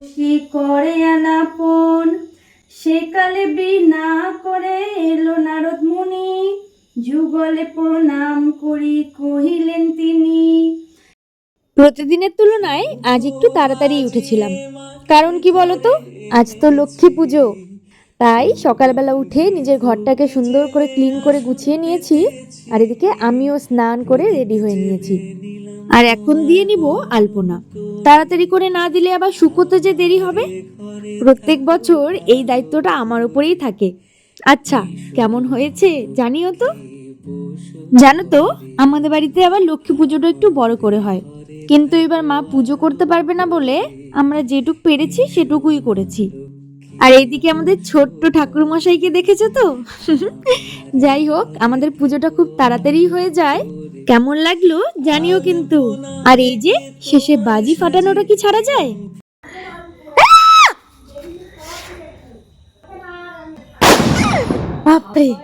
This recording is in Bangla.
কি করে আলাপন সেকালে বিনা করে এলো নারদ মুনি, যুগলে প্রণাম করি কহিলেন তিনি। প্রতিদিনের তুলনায় আজ একটু তাড়াতাড়ি উঠেছিলাম। কারণ কি বলতো, আজ তো লক্ষ্মী পুজো। তাই সকালবেলা উঠে নিজের ঘরটাকে সুন্দর করে ক্লিন করে গুছিয়ে নিয়েছি। আর এদিকে আমিও স্নান করে রেডি হয়ে নিয়েছি। আর এখন দিয়ে নিব আলপনা। তাড়াতাড়ি করে না দিলে আবার শুকোতে যে দেরি হবে। প্রত্যেক বছর এই দায়িত্বটা আমার উপরেই থাকে। আচ্ছা, কেমন হয়েছে জানিও তো। জানো তো, আমাদের বাড়িতে আবার লক্ষ্মী পুজোটা একটু বড় করে হয়। কিন্তু এবার মা পুজো করতে পারবে না বলে আমরা যেটুক পেরেছি সেটুকুই করেছি। আর এইদিকে আমাদের ছোট্ট ঠাকুর মশাইকে দেখেছো তো? যাই হোক, আমাদের পুজোটা খুব তাড়াতাড়ি হয়ে যায়। কেমন লাগলো জানিও কিন্তু। আর এই যে শেষে বাজি ফাটানোটা কি ছাড়া যায়? বাপরে!